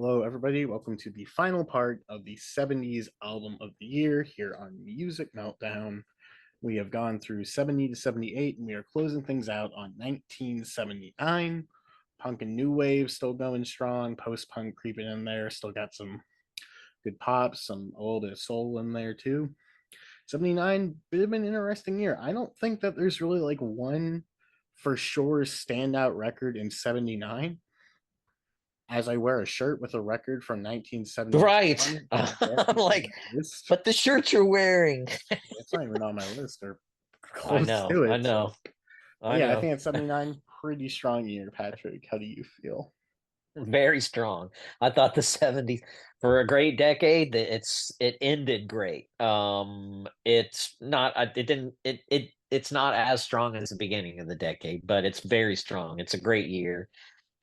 Hello, everybody. Welcome to the final part of the 70s album of the year here on Music Meltdown. We have gone through 70 to 78, and we are closing things out on 1979. Punk and new wave still going strong, post punk creeping in there, still got some good pops, some a little bit of soul in there too. 79, bit of an interesting year. I don't think that there's really like one for sure standout record in 79 as I wear a shirt with a record from Right. 1971 I'm directly on like, my list. but the shirt you're wearing. It's not even on my list or I close know, to I it. So, know, I yeah, I know. think it's 79, pretty strong year, Patrick. How do you feel? Very strong. I thought the 70s for a great decade, it ended great. It's not it didn't it's not as strong as the beginning of the decade, but it's very strong. It's a great year.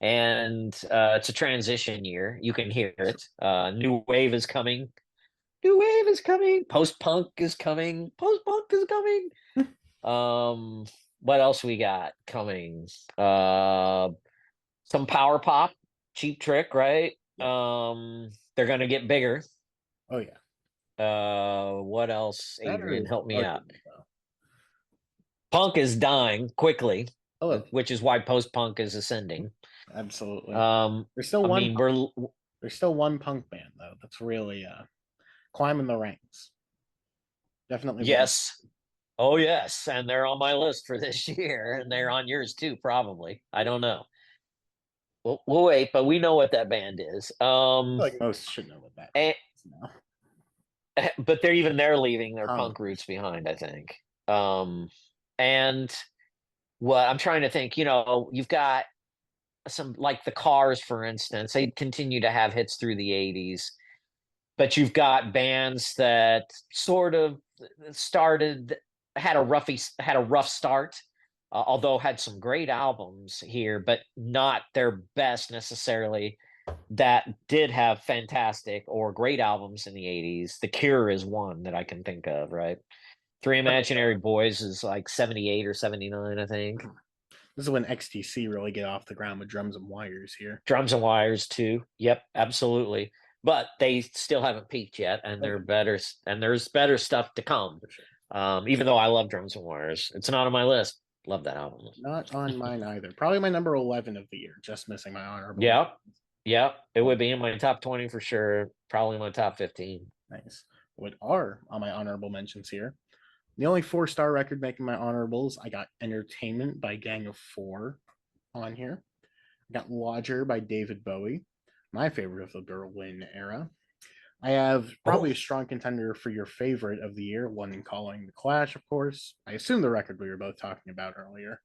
And it's a transition year. You can hear it. New wave is coming. New wave is coming. Post punk is coming. Post punk is coming. Um, what else we got coming? Uh, some power pop, Cheap Trick, right? Yeah. They're gonna get bigger. Oh, yeah. What else, Matter Adrian? is Help me out. argument, though. Punk is dying quickly, Oh, which is why post punk is ascending. absolutely. Um, There's still I one. mean, we're There's still one punk band though that's really climbing the ranks. Definitely one. yes. Oh yes, and they're on my list for this year, and they're on yours too, probably. I don't know. We'll wait, but we know what that band is. I feel like most should know what that band And, is now. but they're leaving their punk Commoners. roots behind, I think. And what I'm trying to think, you've got some like the Cars, for instance. They continue to have hits through the '80s, but you've got bands that sort of started had a rough start, although had some great albums here, but not their best necessarily. That did have fantastic or great albums in the '80s. The Cure is one that I can think of, right? Three Imaginary Boys is like 78 or 79, I think. This is when XTC really get off the ground with drums and wires here. Drums and Wires too. Yep, absolutely. But they still haven't peaked yet, and Oh, they're yeah, better, and there's better stuff to come. for sure. Even though I love Drums and Wires, it's not on my list. Love that album. Not on mine either. Probably my number 11 of the year, just missing my honorable Yeah, mentions. yeah, it What? would be in my top 20 for sure. Probably my top 15. Nice. What are on my honorable mentions here? The only four-star record making my honorables, I got Entertainment by Gang of Four on here. I got Lodger by David Bowie, my favorite of the Berlin era. I have Oh, probably a strong contender for your favorite of the year, London Calling, The Clash, of course. I assume the record we were both talking about earlier,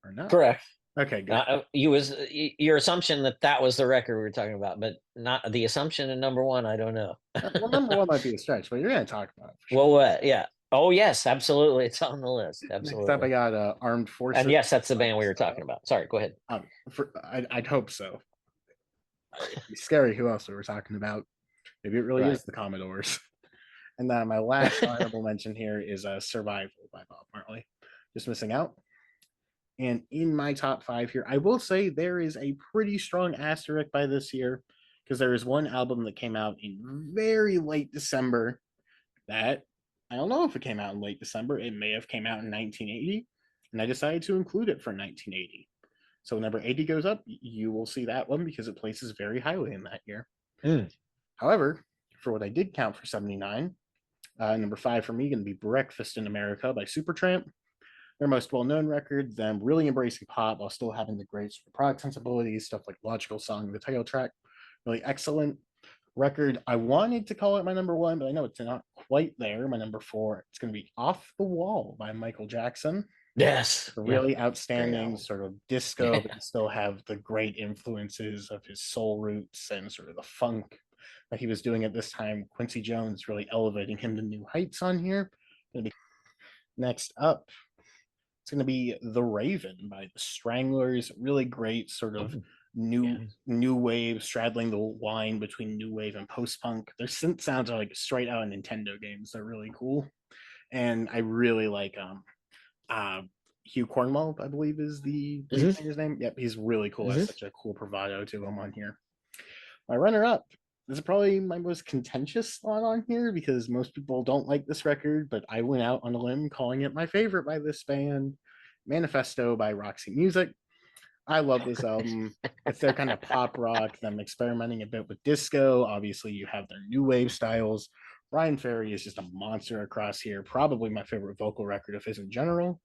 or no? correct. Okay, good. Your assumption that that was the record we were talking about, but not the assumption in number one. I don't know. Well, number one might be a stretch, but you're going to talk about it for sure. Well, what? Yeah. Oh, yes, absolutely. It's on the list. Next up, I Absolutely. got Armed And Forces. yes, that's the band we were talking about. Sorry, go ahead. I'd hope so. It'd be scary who else we were talking about. Maybe it really Right. is the Commodores. And then my last honorable mention here is Survival by Bob Marley. Just missing out. And in my top five here, I will say there is a pretty strong asterisk by this year because there is one album that came out in very late December that I don't know if it came out in late December. It may have came out in 1980, and I decided to include it for 1980. So whenever 80 goes up, you will see that one because it places very highly in that year. Mm. However, for what I did count for 79, number five for me going to be Breakfast in America by Supertramp. Their most well-known record, them really embracing pop while still having the great sort of prog sensibilities, stuff like Logical Song, the title track, really excellent record. I wanted to call it my number one, but I know it's not quite there. My number four, it's going to be Off the Wall by Michael Jackson. Yes. A Yeah. really Great outstanding album. sort of disco, but still have the great influences of his soul roots and sort of the funk that he was doing at this time. Quincy Jones really elevating him to new heights on here. Next up, it's going to be The Raven by the Stranglers. Really great sort of Oh, new yeah. new wave straddling the line between new wave and post punk. Their synth sounds are like straight out of Nintendo games. They're really cool, and I really like uh Hugh Cornwell, I believe is the lead Hmm. singer's name. Yep, he's really cool. Has Hmm. such a cool bravado to him on here. My runner-up, this is probably my most contentious slot on here because most people don't like this record, but I went out on a limb calling it my favorite by this band, Manifesto by Roxy Music. I love this album. It's their kind of pop rock, them experimenting a bit with disco. Obviously, you have their new wave styles. Brian Ferry is just a monster across here, probably my favorite vocal record of his in general.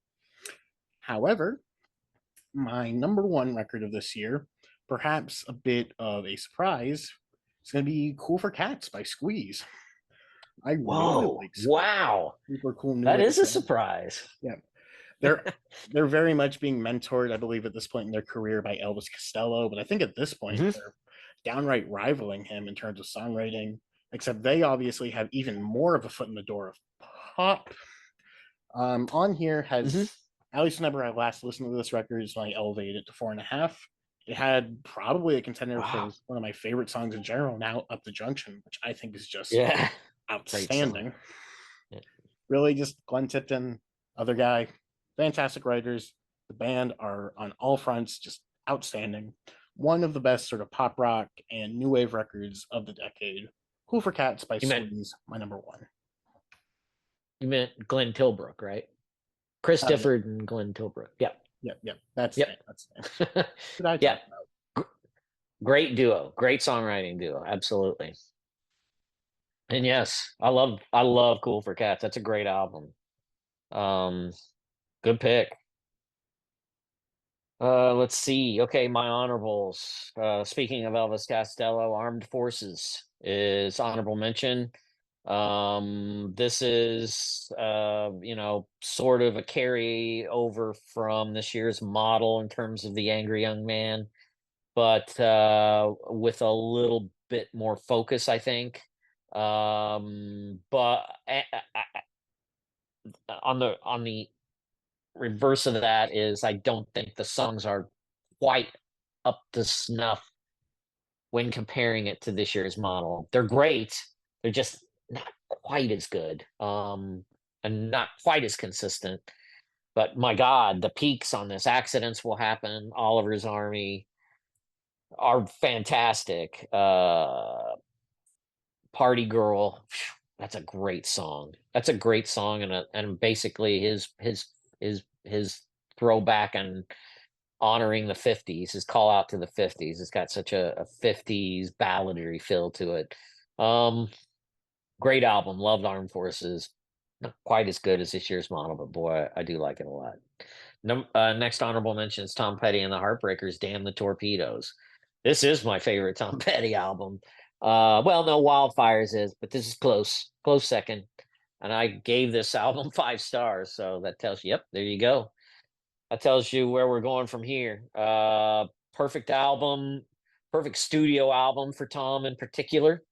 However, my number one record of this year, perhaps a bit of a surprise, is going to be Cool for Cats by Squeeze. I really Whoa! like Squeeze. Wow! Super cool new That wave is a band. surprise. Yeah, they're they're very much being mentored, I believe, at this point in their career by Elvis Costello. But I think at this point Mhm. they're downright rivaling him in terms of songwriting. Except they obviously have even more of a foot in the door of pop. On here Mhm. has at least whenever I last listened to this record is when I elevated it to 4.5. It had probably a contender for Wow. one of my favorite songs in general, Now Up the Junction, which I think is just Yeah. Great song. outstanding. Yeah. Really, just Glenn Tipton, other guy, fantastic writers. The band are on all fronts just outstanding. One of the best sort of pop rock and new wave records of the decade. Cool for Cats by You meant Squeeze, my number one. you meant Glenn Tilbrook, right? Chris Yeah, Difford and Glenn Tilbrook. Yep. yeah. That's the Yep. name. That's the name. What did I Yeah. talk about? Great duo. Great songwriting duo. Absolutely. And yes, I love Cool for Cats. That's a great album. Um, good pick. Let's see. Okay, my honorables. Speaking of Elvis Costello, Armed Forces is honorable mention. This is sort of a carry over from this year's model in terms of the angry young man, but with a little bit more focus, I think. But on the reverse of that is I don't think the songs are quite up to snuff when comparing it to this year's model. They're great. They're just not quite as good. And not quite as consistent. But my God, the peaks on this accidents will happen. Oliver's Army are fantastic. Party Girl, phew, that's a great song. That's a great song and basically his throwback and honoring the 50s, his call out to the 50s. It's got such a 50s ballady feel to it. Um, Great album. Loved Armed Forces. Not quite as good as this year's model, but boy, I do like it a lot. Next honorable mention is Tom Petty and the Heartbreakers, Damn the Torpedoes. This is my favorite Tom Petty album. Well, no, Wildfires is, but this is close, close second. And I gave this album 5 stars. So that tells you, yep, there you go. That tells you where we're going from here. Perfect album, perfect studio album for Tom in particular.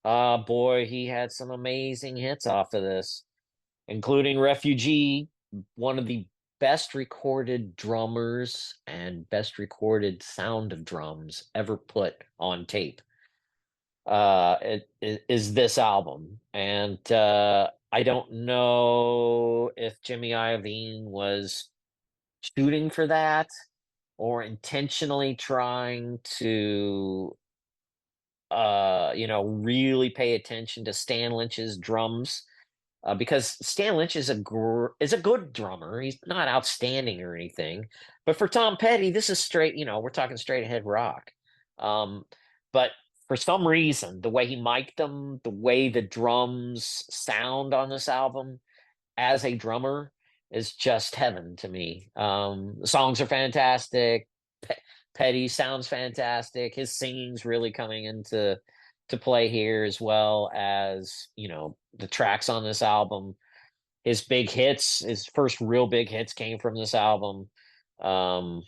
Boy, he had some amazing hits off of this, including Refugee, one of the best recorded drummers and best recorded sound of drums ever put on tape. It is this album, and I don't know if Jimmy Iovine was shooting for that or intentionally trying to really pay attention to Stan Lynch's drums, because Stan Lynch is a good drummer. He's not outstanding or anything, but for Tom Petty, this is straight. We're talking straight ahead rock. Um, but for some reason, the way he mic'd them, the way the drums sound on this album as a drummer is just heaven to me. The songs are fantastic. Petty sounds fantastic. His singing's really coming into to play here, as well as the tracks on this album. His big hits, his first real big hits came from this album. Um,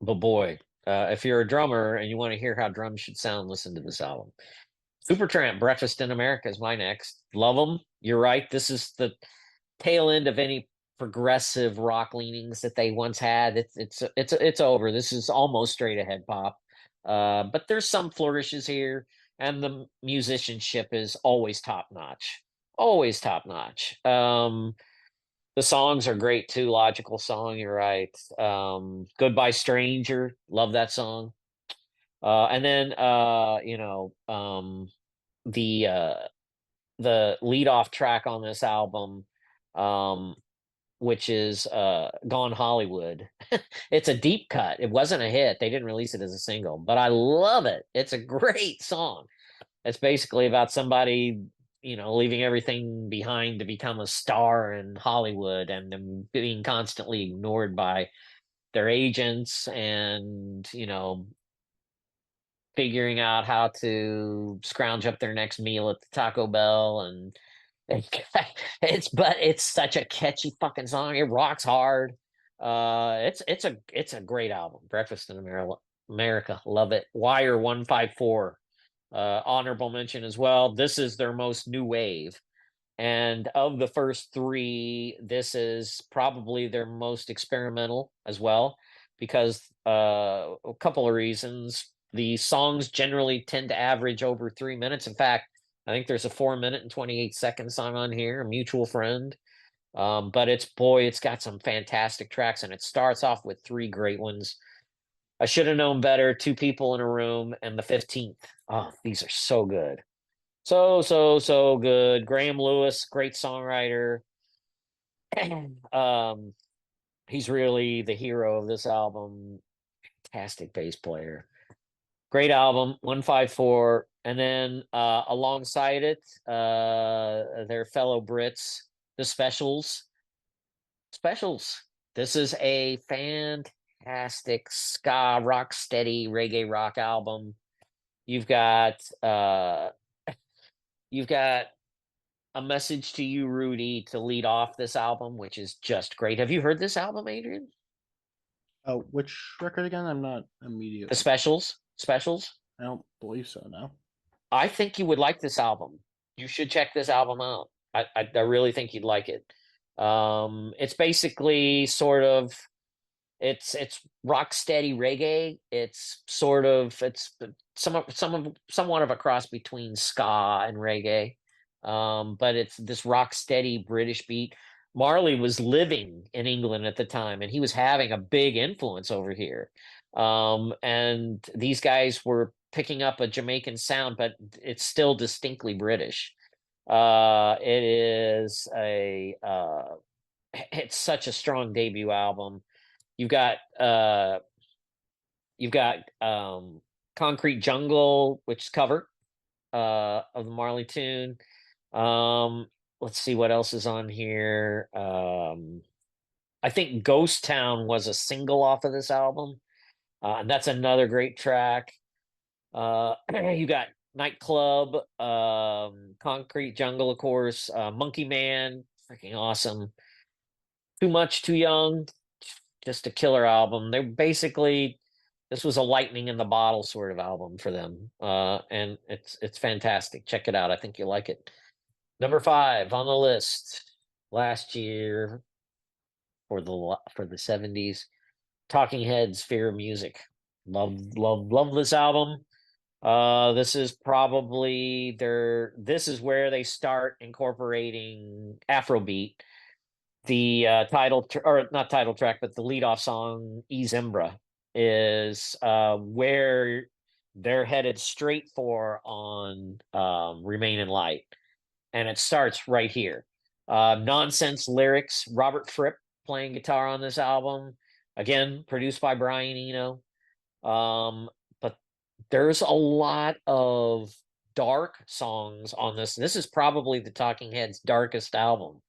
but boy, if you're a drummer and you want to hear how drums should sound, listen to this album. Supertramp, Breakfast in America is my next. Love them. You're right. This is the tail end of any progressive rock leanings that they once had. It's over. This is almost straight ahead pop. But there's some flourishes here, and the musicianship is always top notch. Always top notch. The songs are great too. Logical song, you're right. Goodbye Stranger, love that song. And then the the lead off track on this album, um, which is Gone Hollywood. It's a deep cut. It wasn't a hit. They didn't release it as a single, but I love it. It's a great song. It's basically about somebody, leaving everything behind to become a star in Hollywood and them being constantly ignored by their agents and, figuring out how to scrounge up their next meal at the Taco Bell and it's such a catchy fucking song. It rocks hard. It's a great album. Breakfast in America, love it. Wire 154, honorable mention as well. This is their most new wave. And of the first three, this is probably their most experimental as well, because a couple of reasons. The songs generally tend to average over 3 minutes. In fact, I think there's a 4 minute and 28 second song on here, A Mutual Friend. But it's got some fantastic tracks, and it starts off with three great ones. I should have known better, Two People in a Room, and The 15th. Oh, these are so good. So, so, so good. Graham Lewis, great songwriter. um, he's really the hero of this album. Fantastic bass player. Great album, 154. And then alongside it, their fellow Brits, the Specials. Specials. This is a fantastic ska rock steady reggae rock album. You've got you've got A Message to You, Rudy, to lead off this album, which is just great. Have you heard this album, Adrian? Oh, which record again? I'm not The immediately. Specials? Specials? I don't believe so. No. I think you would like this album. You should check this album out. I really think you'd like it. It's basically sort of it's rock steady reggae. It's sort of it's somewhat of a cross between ska and reggae. But it's this rock steady British beat. Marley was living in England at the time, and he was having a big influence over here. And these guys were picking up a Jamaican sound, but it's still distinctly British. It is a it's such a strong debut album. You've got uh you've got Concrete Jungle, which is cover of the Marley tune. Let's see what else is on here. I think Ghost Town was a single off of this album. And that's another great track. You got Nightclub, Concrete Jungle, of course, Monkey Man, freaking awesome. Too Much, Too Young, just a killer album. They basically this was a lightning in the bottle sort of album for them, and it's fantastic. Check it out. I think you'll like it. Number five on the list last year for the 70s. Talking Heads, Fear of Music. Love, love, love this album. This is probably this is where they start incorporating Afrobeat. The or not title track, but the lead off song, E Zimbra, is where they're headed straight for on Remain in Light. And it starts right here. Nonsense lyrics, Robert Fripp playing guitar on this album. Again, produced by Brian Eno. But there's a lot of dark songs on this. This is probably the Talking Heads' darkest album.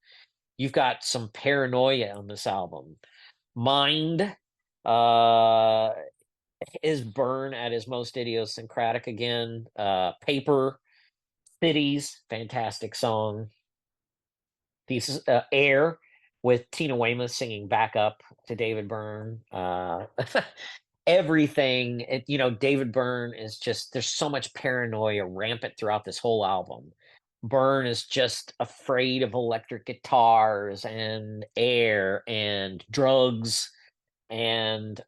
You've got some Paranoia on this album. Mind uh, is Burn at his most idiosyncratic again. Paper, Cities, fantastic song. These Air with Tina Weymouth singing backup to David Byrne. Everything, David Byrne is just, there's so much paranoia rampant throughout this whole album. Byrne is just afraid of electric guitars and air and drugs and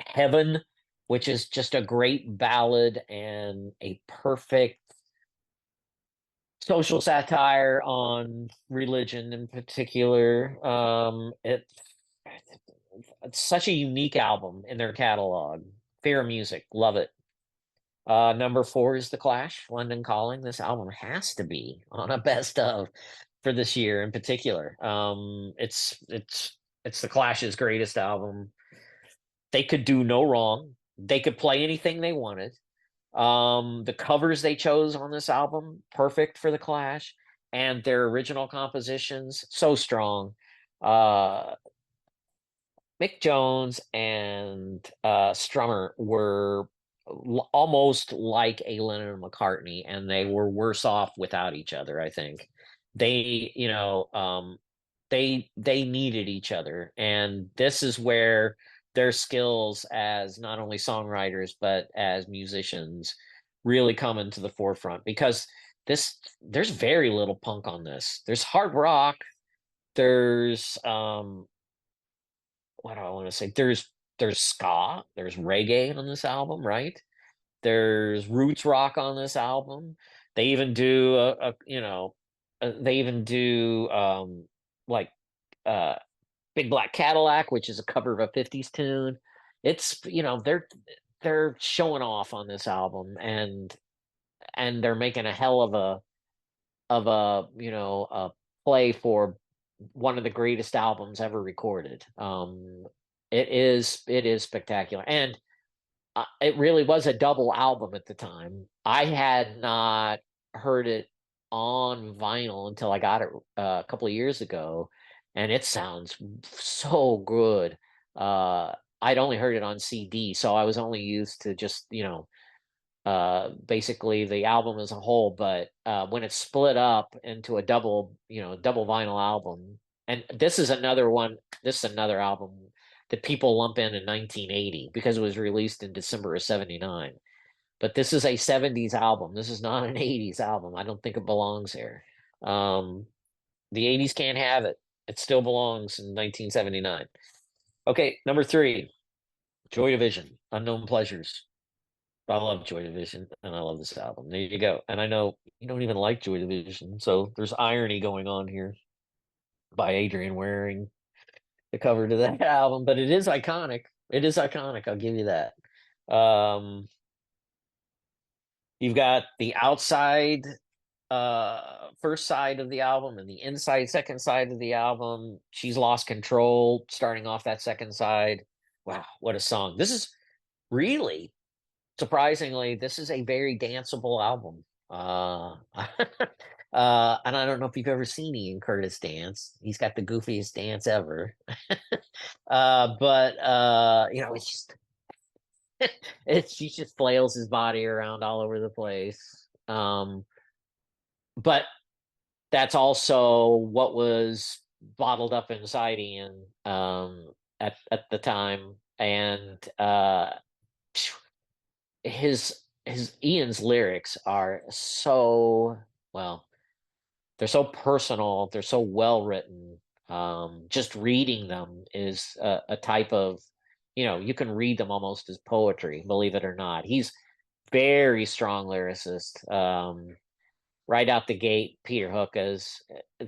Heaven, which is just a great ballad and a perfect social satire on religion in particular. it's such a unique album in their catalog. Fair Music, love it. Number 4 is The Clash, London Calling. This album has to be on a best of for this year in particular. It's The Clash's greatest album. They could do no wrong. They could play anything they wanted. The covers they chose on this album, perfect for The Clash, and their original compositions, so strong. Uh, Mick Jones and Strummer were almost like a Lennon and McCartney, and they were worse off without each other. I think they, they needed each other, and this is where their skills as not only songwriters but as musicians really come into the forefront because there's very little punk on this. There's hard rock. There's what do I want to say? There's ska, there's reggae on this album, right? There's roots rock on this album. They even do they even do like uh Big Black Cadillac, which is a cover of a 50s tune. It's they're showing off on this album and they're making a hell of a play for one of the greatest albums ever recorded. It is spectacular, and it really was a double album at the time. I had not heard it on vinyl until I got it a couple of years ago, and it sounds so good. I'd only heard it on CD, so I was only used to just basically the album as a whole. But when it's split up into a double vinyl album, and this is another album that people lump in 1980 because it was released in December of 79. But this is a 70s album. This is not an 80s album. I don't think it belongs here. Um, the 80s can't have it. It still belongs in 1979. Okay, number 3, Joy Division, Unknown Pleasures. I love Joy Division and I love this album. There you go. And I know you don't even like Joy Division, so there's irony going on here by Adrian wearing the cover to that album, but it is iconic. It is iconic, I'll give you that. Um you've got the outside first side of the album and the inside second side of the album. She's Lost Control starting off that second side. Wow, what a song. This is really surprisingly, this is a very danceable album. And I don't know if you've ever seen Ian Curtis dance. He's got the goofiest dance ever. But it's just he just flails his body around all over the place. But that's also what was bottled up inside Ian at the time, and his Ian's lyrics are so well, they're so personal, they're so well written. Just reading them is a type of, you can read them almost as poetry, believe it or not. He's very strong lyricist. Right out the gate, Peter Hook is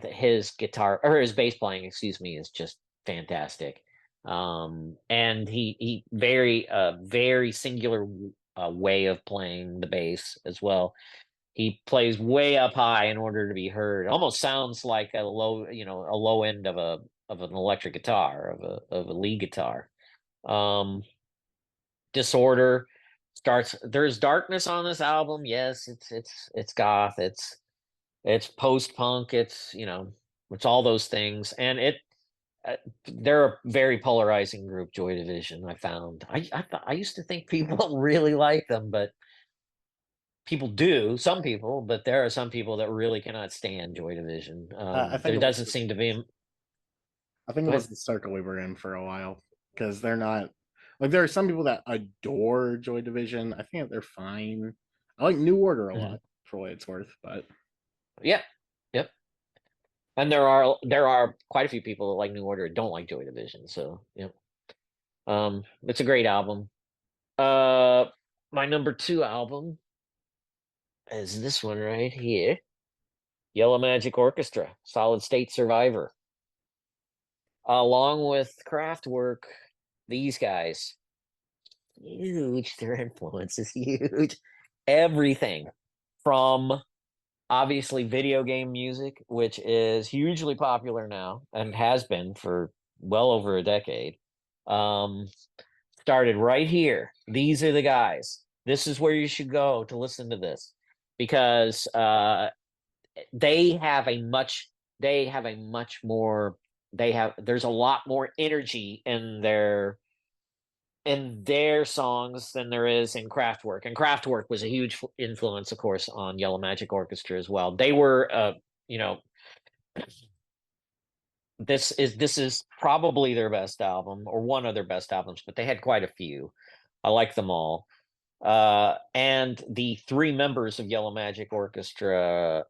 his guitar or his bass playing, excuse me, is just fantastic. And he very singular way of playing the bass as well. He plays way up high in order to be heard. Almost sounds like a low end of an electric guitar, of a lead guitar. Um, Disorder starts. There's darkness on this album. Yes, it's goth. It's post punk. It's all those things, and they're a very polarizing group. Joy Division. I found. I used to think people really like them, but people do. Some people, but there are some people that really cannot stand Joy Division. I think There it was doesn't seem to be. I think it Go was ahead. the circle we were in for a while because they're not like there are some people that adore Joy Division. I think they're fine. I like New Order a Mhm. lot for what it's worth, but Yeah. Yep. And there are quite a few people that like New Order don't like Joy Division. So yeah. It's a great album. Uh, my number 2 album is this one right here, Yellow Magic Orchestra, Solid State Survivor. along with Kraftwerk, these guys, huge. Their influence is huge. Everything from obviously video game music, which is hugely popular now and has been for well over a decade. Um, Started right here. These are the guys. This is where you should go to listen to this because they have a much they have a much more there's a lot more energy in their songs than there is in Kraftwerk. And Kraftwerk was a huge influence, of course, on Yellow Magic Orchestra as well. They were, you know, this is probably their best album or one of their best albums, but they had quite a few. I like them all. And the three members of Yellow Magic Orchestra,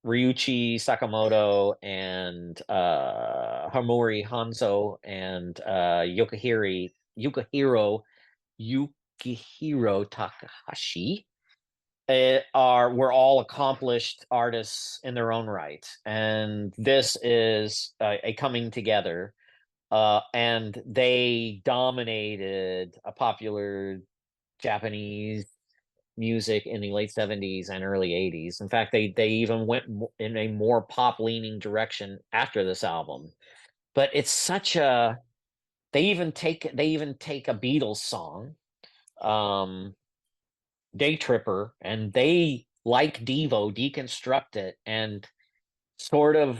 Ryuichi Sakamoto and Hamori Hanzo and Yukihiro Takahashi are were all accomplished artists in their own right, and this is a coming together. And they dominated a popular Japanese music in the late 70s and early 80s. In fact, they even went in a more pop leaning direction after this album. But it's such a they even take a Beatles song, um, Day Tripper, and they like Devo deconstruct it and sort of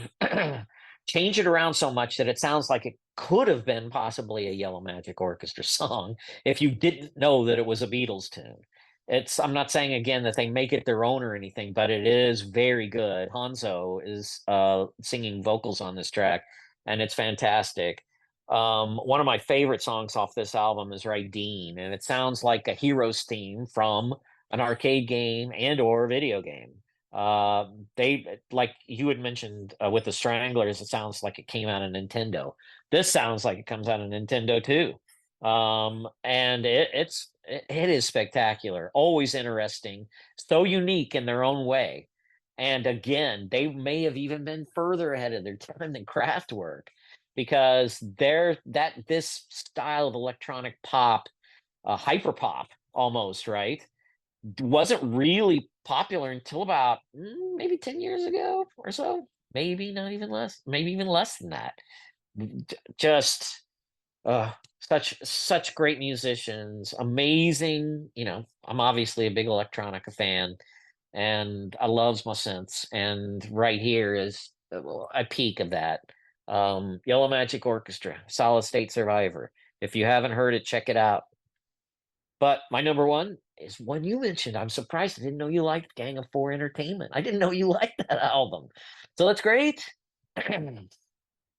change it around so much that it sounds like it could have been possibly a Yellow Magic Orchestra song if you didn't know that it was a Beatles tune. I'm not saying again that they make it their own or anything, but it is very good. Hanzo is singing vocals on this track, and it's fantastic. One of my favorite songs off this album is Dean, and it sounds like a hero's theme from an arcade game and or video game. Uh, they like you had mentioned with the Stranglers, it sounds like it came out of Nintendo. This sounds like it comes out of Nintendo too. And it is spectacular, always interesting, so unique in their own way. And again, they may have even been further ahead of their time than Kraftwerk because this style of electronic pop, hyper pop almost, right? Wasn't really popular until about maybe 10 years ago or so. Maybe not even less, maybe even less than that. Just such great musicians, amazing. I'm obviously a big electronica fan, and I loves my synths. And right here is a peak of that. Yellow Magic Orchestra, Solid State Survivor. If you haven't heard it, check it out. But my number one is one you mentioned. I'm surprised I didn't know you liked Gang of Four Entertainment. I didn't know you liked that album. So that's great.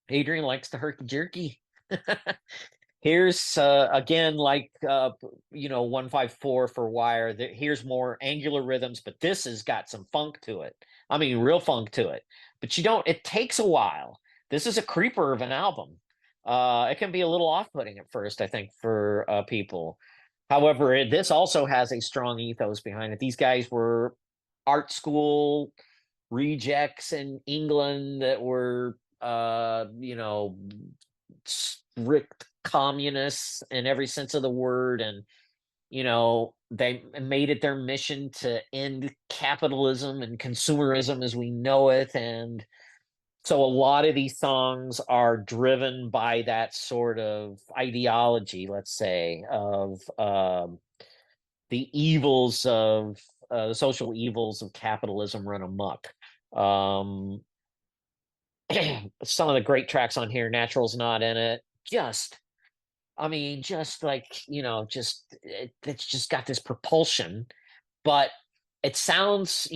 Adrian likes the herky jerky. Here's again, like 154 for Wire. Here's more angular rhythms, but this has got some funk to it. I mean, real funk to it. But it takes a while. This is a creeper of an album. It can be a little off-putting at first, I think, for people. However, this also has a strong ethos behind it. These guys were art school rejects in England that were, strict communists in every sense of the word. And, they made it their mission to end capitalism and consumerism as we know it. And so a lot of these songs are driven by that sort of ideology, let's say, of the evils of the social evils of capitalism run amok. Um, some of the great tracks on here, Natural's not in it. I mean, just like, it's just got this propulsion, but it sounds,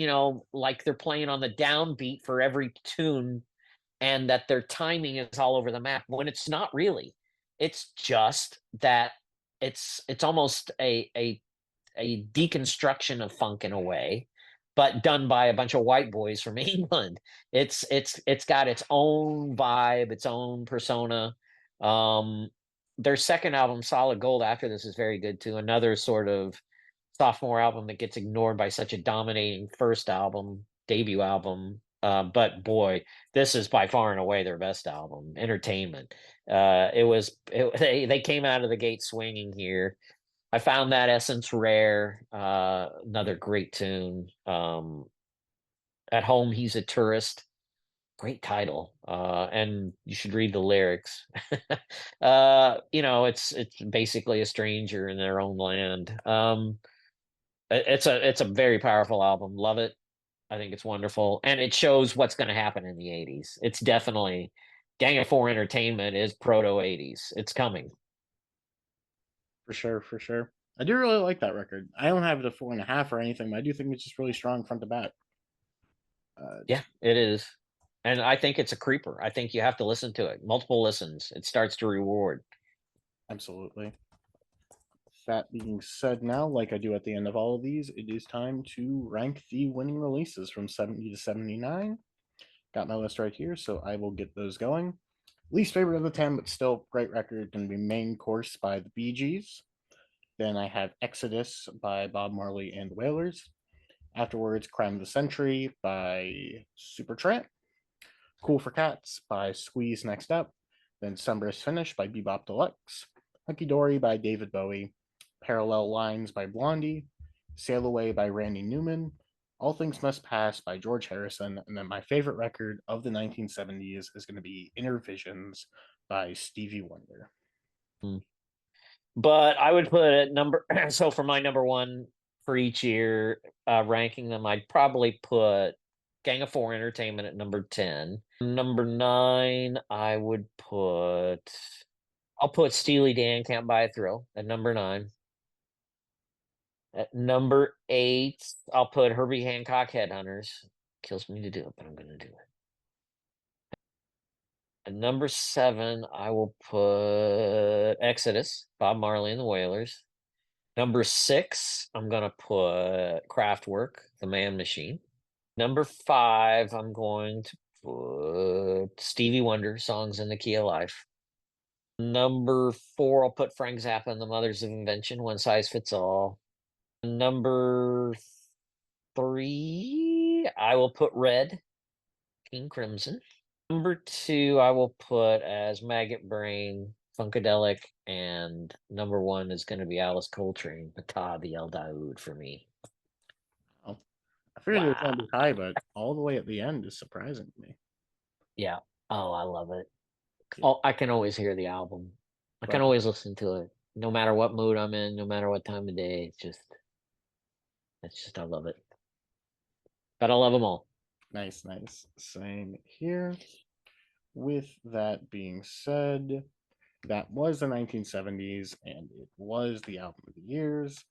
like they're playing on the downbeat for every tune and that their timing is all over the map when it's not really. It's just that it's almost a deconstruction of funk in a way, but done by a bunch of white boys from England. It's got its own vibe, its own persona. Um, their second album, Solid Gold, after this is very good too. Another sort of sophomore album that gets ignored by such a dominating first album, debut album. But boy, this is by far and away their best album. Entertainment. They came out of the gate swinging here. I found that Essence rare. Another great tune. At home, he's a tourist. Great title. And you should read the lyrics. It's basically a stranger in their own land. It's a very powerful album. Love it. I think it's wonderful, and it shows what's going to happen in the '80s. It's definitely Gang of Four Entertainment is proto '80s. It's coming. For sure, for sure. I do really like that record. I don't have it a 4.5 or anything, but I do think it's just really strong front to back. Yeah, it is, and I think it's a creeper. I think you have to listen to it multiple listens. It starts to reward. Absolutely. That being said, now, like I do at the end of all of these, it is time to rank the winning releases from 70 to 79. Got my list right here, so I will get those going. Least favorite of the 10, but still great record, going to be Main Course by the Bee Gees. Then I have Exodus by Bob Marley and the Wailers. Afterwards, Crime of the Century by Supertramp. Cool for Cats by Squeeze next up. Then Sunburst Finish by Bebop Deluxe. Hunky Dory by David Bowie. Parallel Lines by Blondie. Sail Away by Randy Newman. All Things Must Pass by George Harrison. And then my favorite record of the 1970s is going to be Inner Visions by Stevie Wonder. Mm. But I would put it number so for my number one for each year, ranking them, I'd probably put Gang of Four Entertainment at number 10. Number 9, I'll put Steely Dan Can't Buy a Thrill at number 9. At number 8, I'll put Herbie Hancock Headhunters. Kills me to do it, but I'm gonna do it. At number 7, I will put Exodus, Bob Marley and the Wailers. Number 6, I'm gonna put Kraftwerk, The Man Machine. Number 5, I'm going to put Stevie Wonder, Songs in the Key of Life. Number 4, I'll put Frank Zappa and the Mothers of Invention, One Size Fits All. Number 3, I will put Red, King Crimson. Number 2, I will put as Maggot Brain, Funkadelic, and number 1 is going to be Alice Coltrane, Patabi El Daoud for me. Oh, I figured it was going Wow. to be high, but all the way at the end is surprising to me. Yeah. Oh, I love it. Yeah, Oh, I can always hear the album. I can but always listen to it, no matter what mood I'm in, no matter what time of day. I love it. But I love them all. nice, nice. Same here. With that being said, that was the 1970s and it was the album of the years.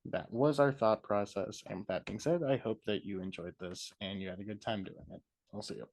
That was our thought process. And with that being said, I hope that you enjoyed this and you had a good time doing it. I'll see you.